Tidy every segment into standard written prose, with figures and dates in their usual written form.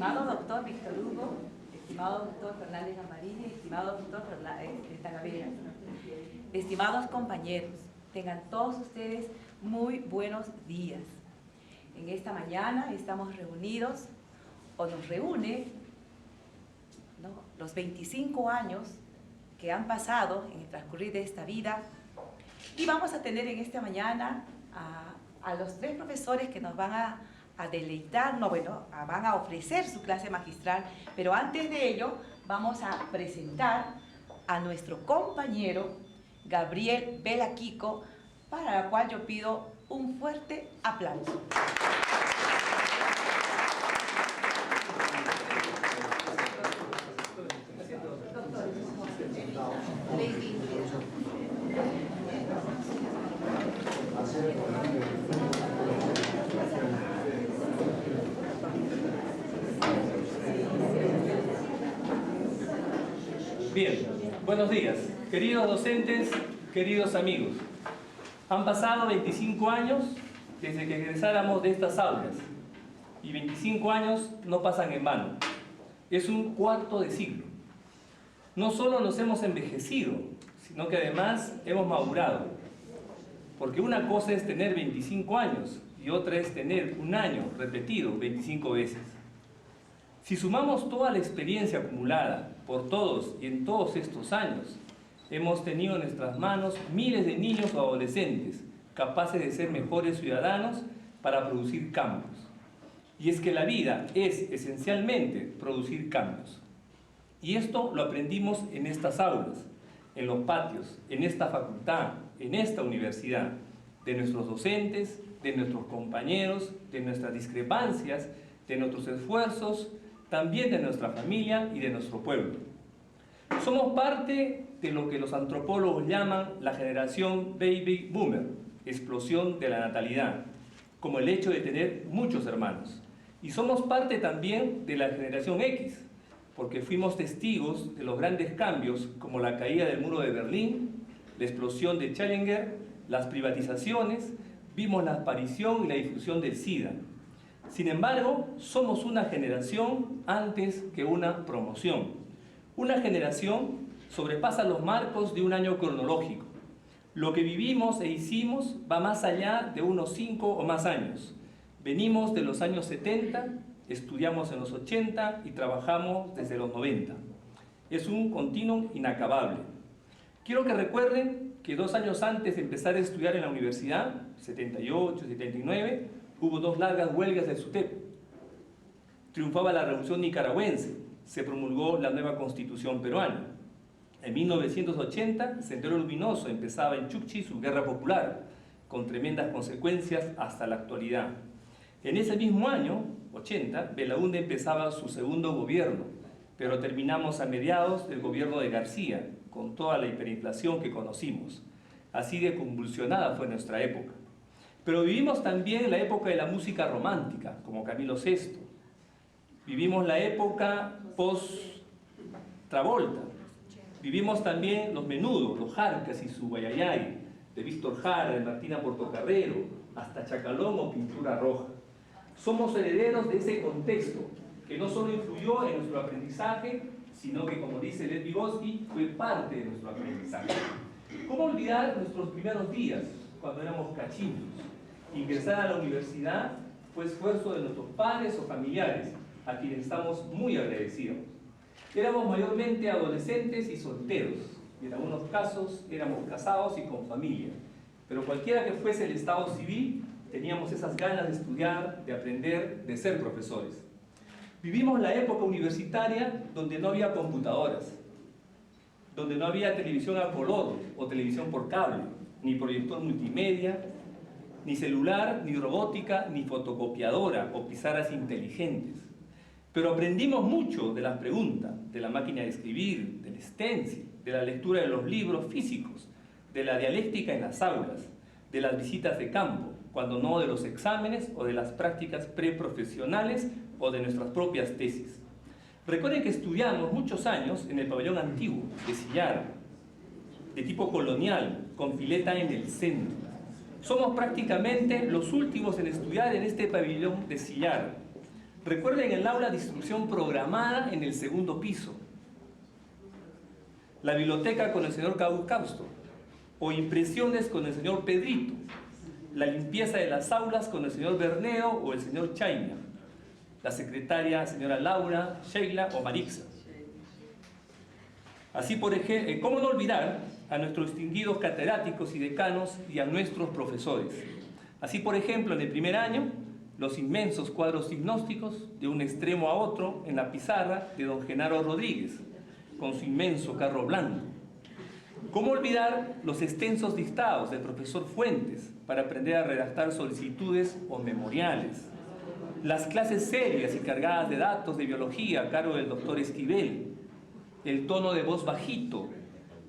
Estimado doctor Víctor Hugo, estimado doctor Fernández Gambarini, estimado doctor Talavera, estimados compañeros, tengan todos ustedes muy buenos días. En esta mañana estamos reunidos, o nos reúne, los 25 años que han pasado en el transcurrir de esta vida, y vamos a tener en esta mañana a los tres profesores que nos van a deleitar, van a ofrecer su clase magistral, pero antes de ello vamos a presentar a nuestro compañero Gabriel Belaquico, para la cual yo pido un fuerte aplauso. Bien, buenos días, queridos docentes, queridos amigos. Han pasado 25 años desde que egresáramos de estas aulas, y 25 años no pasan en vano. Es un cuarto de siglo. No solo nos hemos envejecido, sino que además hemos madurado. Porque una cosa es tener 25 años y otra es tener un año repetido 25 veces. Si sumamos toda la experiencia acumulada por todos y en todos estos años, hemos tenido en nuestras manos miles de niños o adolescentes capaces de ser mejores ciudadanos para producir cambios. Y es que la vida es esencialmente producir cambios. Y esto lo aprendimos en estas aulas, en los patios, en esta facultad, en esta universidad, de nuestros docentes, de nuestros compañeros, de nuestras discrepancias, de nuestros esfuerzos, también de nuestra familia y de nuestro pueblo. Somos parte de lo que los antropólogos llaman la generación Baby Boomer, explosión de la natalidad, como el hecho de tener muchos hermanos. Y somos parte también de la generación X, porque fuimos testigos de los grandes cambios como la caída del muro de Berlín, la explosión de Challenger, las privatizaciones, vimos la aparición y la difusión del SIDA. Sin embargo, somos una generación antes que una promoción. Una generación sobrepasa los marcos de un año cronológico. Lo que vivimos e hicimos va más allá de unos 5 o más años. Venimos de los años 70, estudiamos en los 80 y trabajamos desde los 90. Es un continuum inacabable. Quiero que recuerden que 2 años antes de empezar a estudiar en la universidad, 78, 79, hubo 2 largas huelgas del SUTEP. Triunfaba la revolución nicaragüense, se promulgó la nueva constitución peruana. En 1980, Sendero Luminoso empezaba en Chukchi su guerra popular, con tremendas consecuencias hasta la actualidad. En ese mismo año, 80, Belaúnde empezaba su segundo gobierno, pero terminamos a mediados del gobierno de García, con toda la hiperinflación que conocimos. Así de convulsionada fue nuestra época. Pero vivimos también la época de la música romántica, como Camilo VI. Vivimos la época post-Travolta. Vivimos también los Menudos, los Jarcas y su Guayayay, de Víctor Jara, de Martina Portocarrero, hasta Chacalón o Pintura Roja. Somos herederos de ese contexto, que no solo influyó en nuestro aprendizaje, sino que, como dice Lev Vygotsky, fue parte de nuestro aprendizaje. ¿Cómo olvidar nuestros primeros días, cuando éramos cachinos? Ingresar a la universidad fue esfuerzo de nuestros padres o familiares, a quienes estamos muy agradecidos. Éramos mayormente adolescentes y solteros, y en algunos casos éramos casados y con familia. Pero cualquiera que fuese el estado civil, teníamos esas ganas de estudiar, de aprender, de ser profesores. Vivimos la época universitaria donde no había computadoras, donde no había televisión a color o televisión por cable, ni proyector multimedia, ni celular, ni robótica, ni fotocopiadora o pizarras inteligentes. Pero aprendimos mucho de las preguntas, de la máquina de escribir, del stencil, de la lectura de los libros físicos, de la dialéctica en las aulas, de las visitas de campo, cuando no de los exámenes o de las prácticas preprofesionales o de nuestras propias tesis. Recuerden que estudiamos muchos años en el pabellón antiguo de sillar, de tipo colonial, con pileta en el centro. Somos prácticamente los últimos en estudiar en este pabellón de sillar. Recuerden el aula de instrucción programada en el segundo piso, la biblioteca con el señor Causto, o impresiones con el señor Pedrito, la limpieza de las aulas con el señor Berneo o el señor Chaina, la secretaria señora Laura, Sheila o Marixa. Así, por ejemplo, ¿cómo no olvidar a nuestros distinguidos catedráticos y decanos y a nuestros profesores? Así, por ejemplo, en el primer año, los inmensos cuadros diagnósticos de un extremo a otro en la pizarra de don Genaro Rodríguez, con su inmenso carro blanco. ¿Cómo olvidar los extensos dictados del profesor Fuentes para aprender a redactar solicitudes o memoriales? Las clases serias y cargadas de datos de biología a cargo del doctor Esquivel, el tono de voz bajito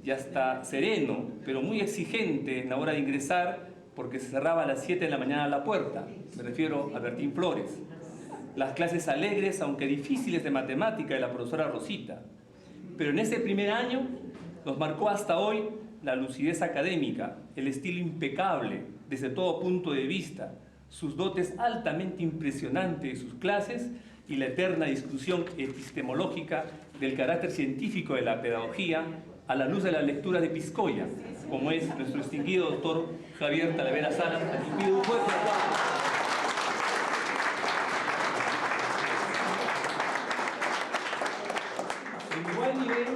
y hasta sereno, pero muy exigente en la hora de ingresar porque se cerraba a las 7 de la mañana la puerta, me refiero a Bertín Flores. Las clases alegres, aunque difíciles de matemática, de la profesora Rosita. Pero en ese primer año nos marcó hasta hoy la lucidez académica, el estilo impecable desde todo punto de vista, sus dotes altamente impresionantes de sus clases y la eterna discusión epistemológica del carácter científico de la pedagogía a la luz de la lectura de Piscoya, como es nuestro distinguido doctor Javier Talavera Salas. Pido un fuerte aplauso. En igual nivel,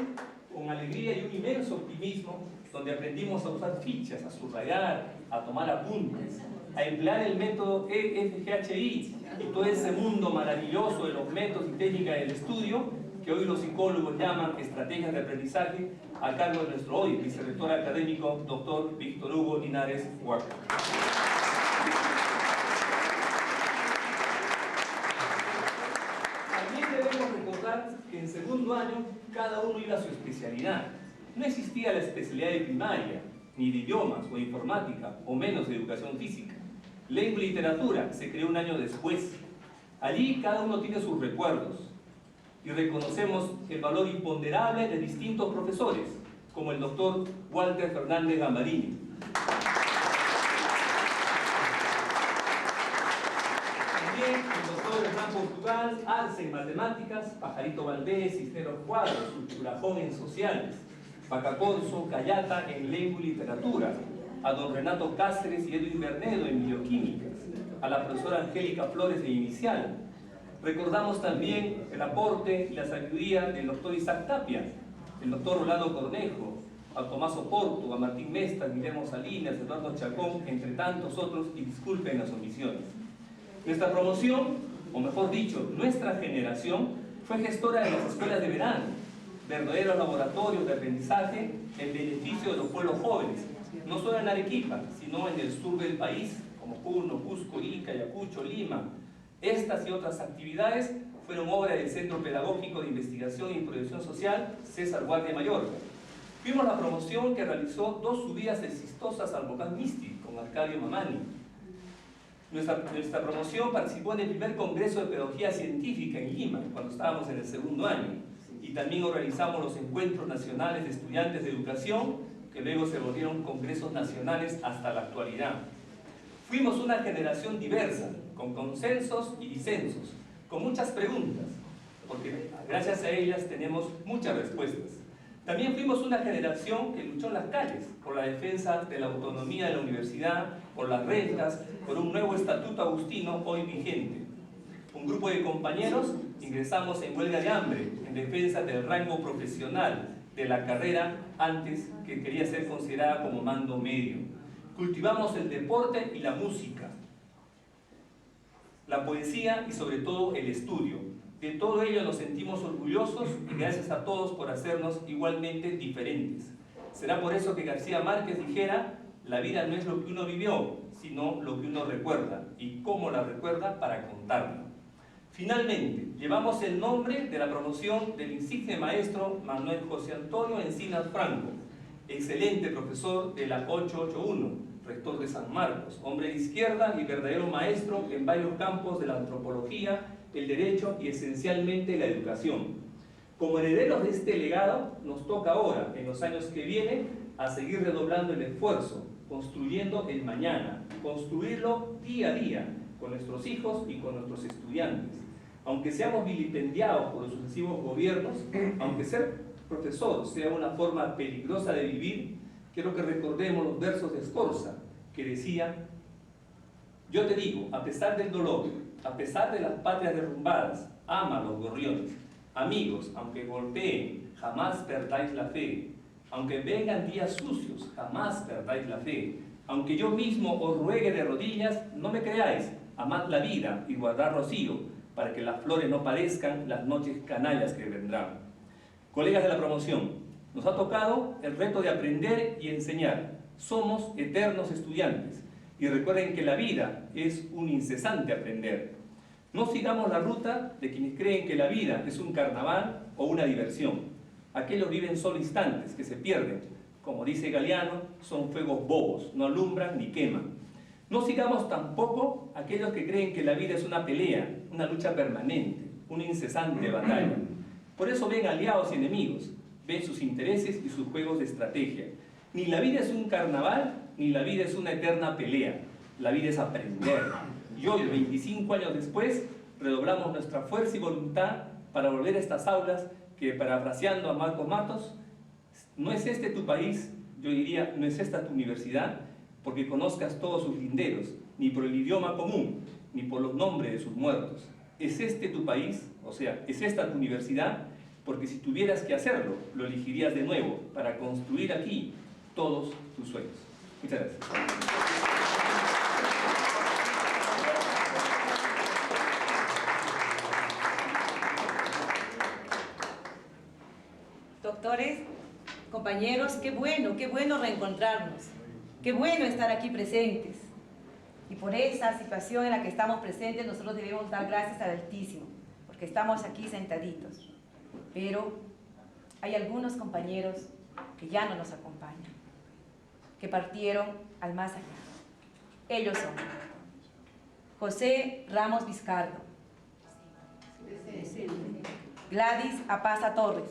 con alegría y un inmenso optimismo, donde aprendimos a usar fichas, a subrayar, a tomar apuntes, a emplear el método EFGHI y todo ese mundo maravilloso de los métodos y técnicas del estudio, que hoy los psicólogos llaman estrategias de aprendizaje, a cargo de nuestro hoy vicerrector académico, doctor Víctor Hugo Linares Huaca. También debemos recordar que en segundo año cada uno iba a su especialidad. No existía la especialidad de primaria, ni de idiomas o de informática, o menos de educación física. Lengua y literatura se creó un año después. Allí cada uno tiene sus recuerdos y reconocemos el valor imponderable de distintos profesores, como el doctor Walter Fernández Gambarini. También el doctor Hernán Portugal, Arce en matemáticas, Pajarito Valdés, Cisneros Cuadros, Ultrajón en sociales, Pacacorso, Cayata en lengua y literatura, a don Renato Cáceres y Edwin Bernedo en bioquímicas, a la profesora Angélica Flores en inicial. Recordamos también el aporte y la sabiduría del doctor Isaac Tapia, el doctor Rolando Cornejo, a Tomás Oporto, a Martín Mestas, Guillermo Salinas, Eduardo Chacón, entre tantos otros, y disculpen las omisiones. Nuestra promoción, o mejor dicho, nuestra generación, fue gestora de las escuelas de verano, verdaderos laboratorios de aprendizaje en beneficio de los pueblos jóvenes, no solo en Arequipa, sino en el sur del país, como Puno, Cusco, Ica, Ayacucho, Lima. Estas y otras actividades fueron obra del Centro Pedagógico de Investigación y Proyección Social César Guardia Mayor. Vimos la promoción que realizó 2 subidas exitosas al volcán Misti con Arcadio Mamani. Nuestra promoción participó en el primer Congreso de Pedagogía Científica en Lima, cuando estábamos en el segundo año, y también organizamos los Encuentros Nacionales de Estudiantes de Educación, que luego se volvieron congresos nacionales hasta la actualidad. Fuimos una generación diversa, con consensos y disensos, con muchas preguntas, porque gracias a ellas tenemos muchas respuestas. También fuimos una generación que luchó en las calles por la defensa de la autonomía de la universidad, por las rentas, por un nuevo estatuto agustino hoy vigente. Un grupo de compañeros ingresamos en huelga de hambre en defensa del rango profesional de la carrera antes que quería ser considerada como mando medio. Cultivamos el deporte y la música, la poesía y sobre todo el estudio. De todo ello nos sentimos orgullosos y gracias a todos por hacernos igualmente diferentes. Será por eso que García Márquez dijera: la vida no es lo que uno vivió, sino lo que uno recuerda, y cómo la recuerda para contarla. Finalmente, llevamos el nombre de la promoción del insigne maestro Manuel José Antonio Encinas Franco, excelente profesor de la 881, rector de San Marcos, hombre de izquierda y verdadero maestro en varios campos de la antropología, el derecho y esencialmente la educación. Como herederos de este legado, nos toca ahora, en los años que vienen, a seguir redoblando el esfuerzo, construyendo el mañana, construirlo día a día, con nuestros hijos y con nuestros estudiantes. Aunque seamos vilipendiados por los sucesivos gobiernos, aunque ser profesor sea una forma peligrosa de vivir, quiero que recordemos los versos de Scorza, que decía: yo te digo, a pesar del dolor, a pesar de las patrias derrumbadas, ama a los gorriones. Amigos, aunque golpeen, jamás perdáis la fe. Aunque vengan días sucios, jamás perdáis la fe. Aunque yo mismo os ruegue de rodillas, no me creáis. Amad la vida y guardad rocío, para que las flores no parezcan las noches canallas que vendrán. Colegas de la promoción, nos ha tocado el reto de aprender y enseñar. Somos eternos estudiantes. Y recuerden que la vida es un incesante aprender. No sigamos la ruta de quienes creen que la vida es un carnaval o una diversión. Aquellos viven solo instantes que se pierden. Como dice Galeano, son fuegos bobos, no alumbran ni queman. No sigamos tampoco aquellos que creen que la vida es una pelea, una lucha permanente, una incesante batalla. Por eso ven aliados y enemigos, ven sus intereses y sus juegos de estrategia. Ni la vida es un carnaval, ni la vida es una eterna pelea. La vida es aprender. Y hoy, 25 años después, redoblamos nuestra fuerza y voluntad para volver a estas aulas que, parafraseando a Marcos Matos, no es este tu país, yo diría, no es esta tu universidad, porque conozcas todos sus linderos, ni por el idioma común, ni por los nombres de sus muertos. Es este tu país, o sea, es esta tu universidad, porque si tuvieras que hacerlo, lo elegirías de nuevo para construir aquí todos tus sueños. Muchas gracias. Doctores, compañeros, qué bueno reencontrarnos. Qué bueno estar aquí presentes. Y por esa situación en la que estamos presentes, nosotros debemos dar gracias al Altísimo, porque estamos aquí sentaditos. Pero hay algunos compañeros que ya no nos acompañan, que partieron al más allá. Ellos son José Ramos Vizcardo, Gladys Apaza Torres,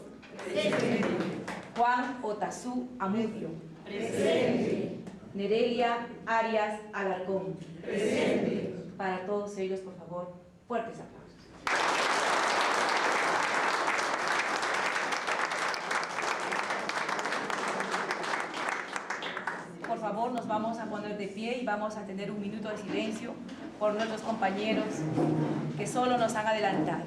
Juan Otazú Amudio, Nerelia Arias Alarcón. Para todos ellos, por favor, fuertes aplausos. Por favor, nos vamos a poner de pie y vamos a tener un minuto de silencio por nuestros compañeros que solo nos han adelantado.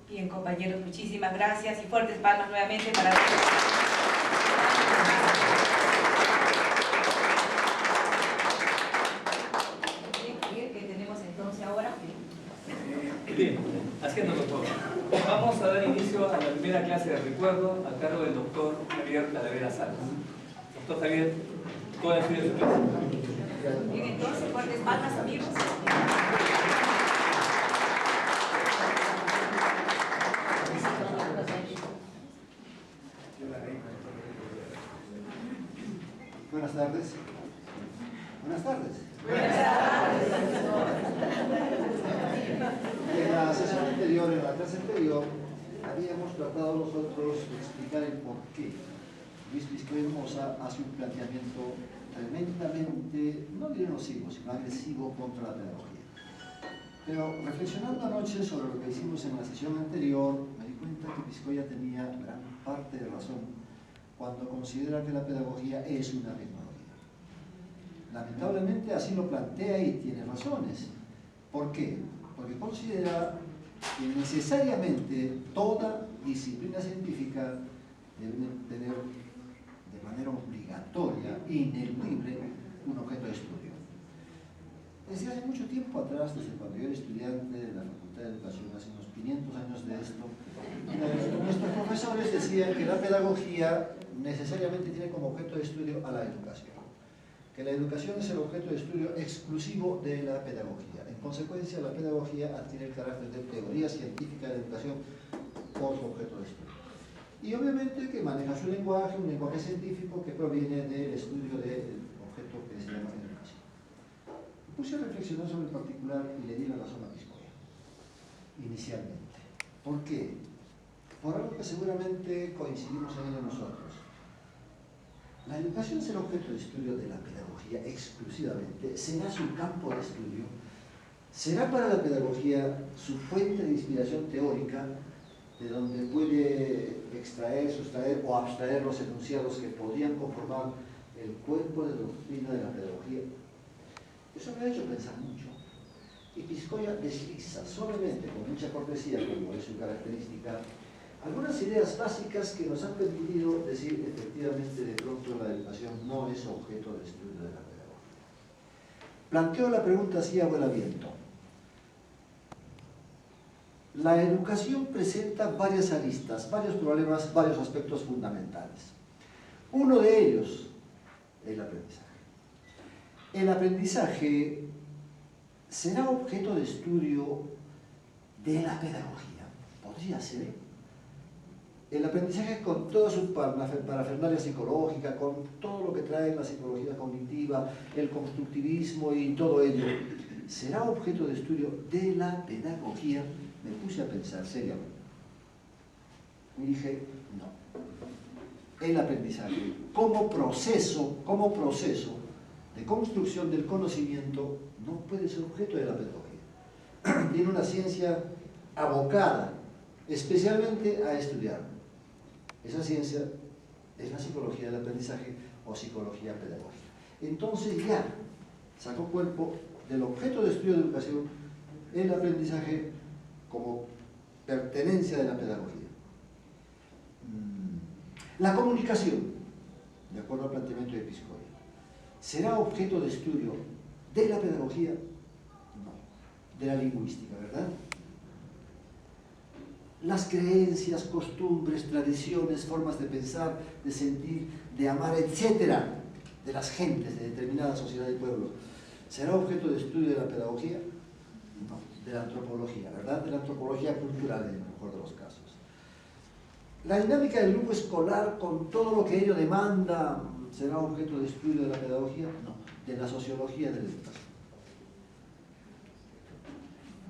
Bien, compañeros, muchísimas gracias y fuertes palmas nuevamente para todos. ¿Qué tenemos entonces ahora? Bien, haciéndolo todo. Vamos a dar inicio a la primera clase de recuerdo a cargo del doctor Javier Talavera Salas. Doctor Javier, todo el suyo de su clase. Bien, entonces, fuertes palmas, amigos. Buenas tardes. Buenas tardes. En la sesión anterior, en la clase anterior, habíamos tratado nosotros de explicar el por qué Luis Vizcardo Hermosa hace un planteamiento tremendamente, no diré nocivo, sino agresivo contra la pedagogía. Pero reflexionando anoche sobre lo que hicimos en la sesión anterior, me di cuenta que Vizcoya tenía gran parte de razón cuando considera que la pedagogía es una tecnología. Lamentablemente así lo plantea y tiene razones. ¿Por qué? Porque considera que necesariamente toda disciplina científica debe tener de manera obligatoria, ineludible, un objeto de estudio. Desde hace mucho tiempo atrás, desde cuando yo era estudiante de la Facultad de Educación, hace unos 500 años de esto, nuestros profesores decían que la pedagogía necesariamente tiene como objeto de estudio a la educación. que la educación es el objeto de estudio exclusivo de la pedagogía. En consecuencia, la pedagogía adquiere el carácter de teoría científica de la educación por su objeto de estudio. Y obviamente que maneja su lenguaje, un lenguaje científico que proviene del estudio del objeto que se llama educación. Me puse a reflexionar sobre el particular y le di la razón a Piscoya, inicialmente. ¿Por qué? Por algo que seguramente coincidimos en ello nosotros. La educación será objeto de estudio de la pedagogía exclusivamente, será su campo de estudio, será para la pedagogía su fuente de inspiración teórica, de donde puede extraer, sustraer o abstraer los enunciados que podrían conformar el cuerpo de doctrina de la pedagogía. Eso me ha hecho pensar mucho. Y Piscoya desliza suavemente, con mucha cortesía, como es su característica, algunas ideas básicas que nos han permitido decir efectivamente de pronto la educación no es objeto de estudio de la pedagogía. Planteo la pregunta así a vuelo abierto. La educación presenta varias aristas, varios problemas, varios aspectos fundamentales. Uno de ellos, el aprendizaje. El aprendizaje será objeto de estudio de la pedagogía. Podría ser. El aprendizaje con toda su parafernalia psicológica, con todo lo que trae la psicología cognitiva, el constructivismo y todo ello, será objeto de estudio de la pedagogía. Me puse a pensar seriamente. Y dije, no. El aprendizaje como proceso de construcción del conocimiento no puede ser objeto de la pedagogía. Tiene una ciencia abocada especialmente a estudiar. Esa ciencia es la psicología del aprendizaje o psicología pedagógica. Entonces ya sacó cuerpo del objeto de estudio de educación el aprendizaje como pertenencia de la pedagogía. La comunicación, de acuerdo al planteamiento de Piscoya, ¿será objeto de estudio de la pedagogía? No, de la lingüística, ¿verdad? Las creencias, costumbres, tradiciones, formas de pensar, de sentir, de amar, etcétera, de las gentes de determinada sociedad y pueblo, ¿será objeto de estudio de la pedagogía? No, de la antropología, ¿verdad? De la antropología cultural, en el mejor de los casos. La dinámica del grupo escolar, con todo lo que ello demanda, ¿será objeto de estudio de la pedagogía? No, de la sociología de la educación.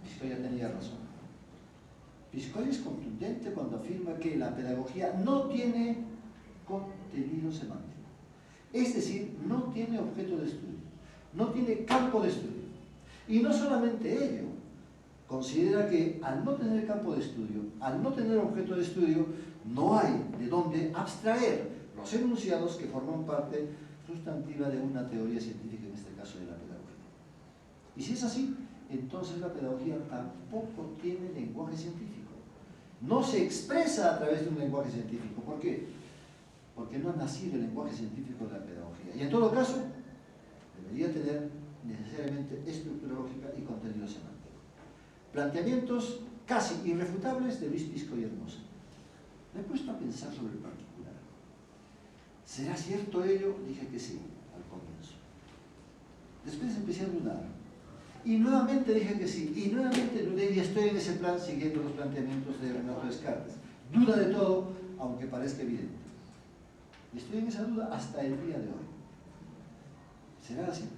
Piscoya tenía razón. Piscoya es contundente cuando afirma que la pedagogía no tiene contenido semántico. Es decir, no tiene objeto de estudio, no tiene campo de estudio. Y no solamente ello, considera que al no tener campo de estudio, al no tener objeto de estudio, no hay de dónde abstraer los enunciados que forman parte sustantiva de una teoría científica, en este caso de la pedagogía. Y si es así, entonces la pedagogía tampoco tiene lenguaje científico. No se expresa a través de un lenguaje científico. ¿Por qué? Porque no ha nacido el lenguaje científico de la pedagogía. Y en todo caso, debería tener necesariamente estructura lógica y contenido semántico. Planteamientos casi irrefutables de Luis Piscoya Hermosa. Me he puesto a pensar sobre el particular. ¿Será cierto ello? Dije que sí, al comienzo. Después empecé a dudar. Y nuevamente dije que sí, y nuevamente dudé y estoy en ese plan siguiendo los planteamientos de Renato Descartes. Duda de todo, aunque parezca evidente. Y estoy en esa duda hasta el día de hoy. ¿Será así?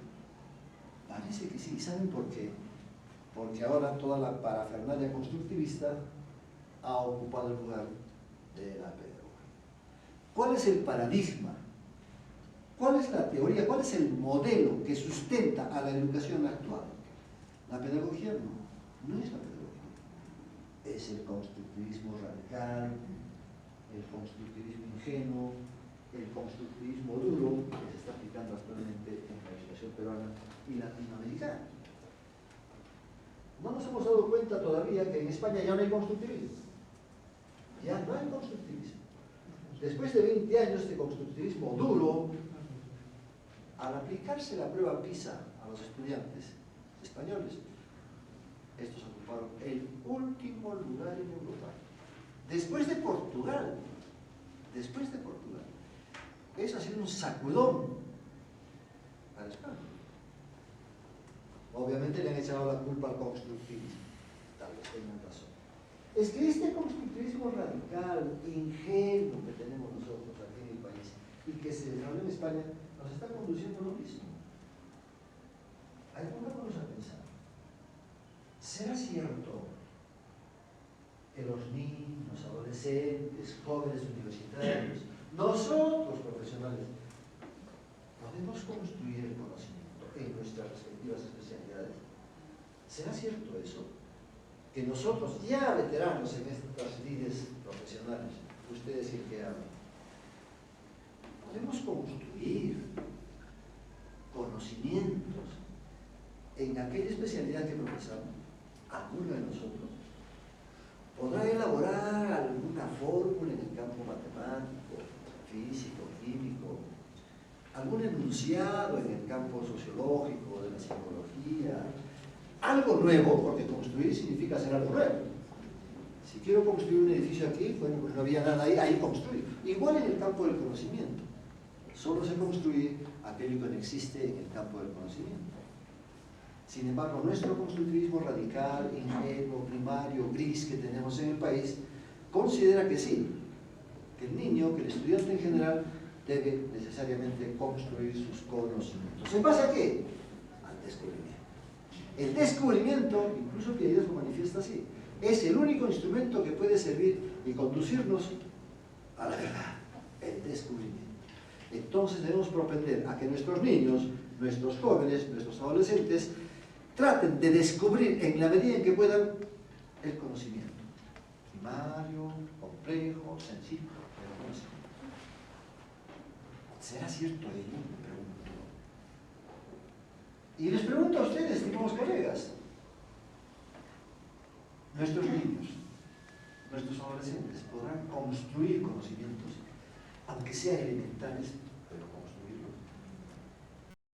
Parece que sí. ¿Saben por qué? Porque ahora toda la parafernalia constructivista ha ocupado el lugar de la pedagogía. ¿Cuál es el paradigma? ¿Cuál es la teoría? ¿Cuál es el modelo que sustenta a la educación actual? La pedagogía no es la pedagogía. Es el constructivismo radical, el constructivismo ingenuo, el constructivismo duro que se está aplicando actualmente en la legislación peruana y latinoamericana. No nos hemos dado cuenta todavía que en España ya no hay constructivismo. Ya no hay constructivismo. Después de 20 años de constructivismo duro, al aplicarse la prueba PISA a los estudiantes españoles, estos ocuparon el último lugar en Europa. Después de Portugal. Eso ha sido un sacudón para España. Obviamente le han echado la culpa al constructivismo, tal vez tengan razón. Es que este constructivismo radical, ingenuo que tenemos nosotros aquí en el país y que se desarrolla en España, nos está conduciendo a lo mismo. Hay que ponernos a pensar. ¿Será cierto que los niños, adolescentes, jóvenes universitarios, nosotros profesionales, podemos construir el conocimiento en nuestras respectivas especialidades? ¿Será cierto eso? Que nosotros, ya veteranos en estas lides profesionales, ustedes y el que hablan, podemos construir conocimientos en aquella especialidad que profesamos. Alguno de nosotros podrá elaborar alguna fórmula en el campo matemático, físico, químico, algún enunciado en el campo sociológico, de la psicología, algo nuevo, porque construir significa hacer algo nuevo. Si quiero construir un edificio aquí, bueno, pues no había nada ahí, ahí construir. Igual en el campo del conocimiento. Solo se construye aquello que no existe en el campo del conocimiento. Sin embargo, nuestro constructivismo radical, ingenuo, primario, gris que tenemos en el país, considera que sí, que el niño, que el estudiante en general, debe necesariamente construir sus conocimientos. ¿En base a qué? Al descubrimiento. El descubrimiento, incluso Piaget lo manifiesta así, es el único instrumento que puede servir y conducirnos a la verdad, el descubrimiento. Entonces debemos propender a que nuestros niños, nuestros jóvenes, nuestros adolescentes, traten de descubrir en la medida en que puedan el conocimiento. Primario, complejo, sencillo, pero conocimiento. ¿Será cierto ello? Me pregunto. Y les pregunto a ustedes, estimados colegas, nuestros niños, nuestros adolescentes podrán construir conocimientos, aunque sean elementales,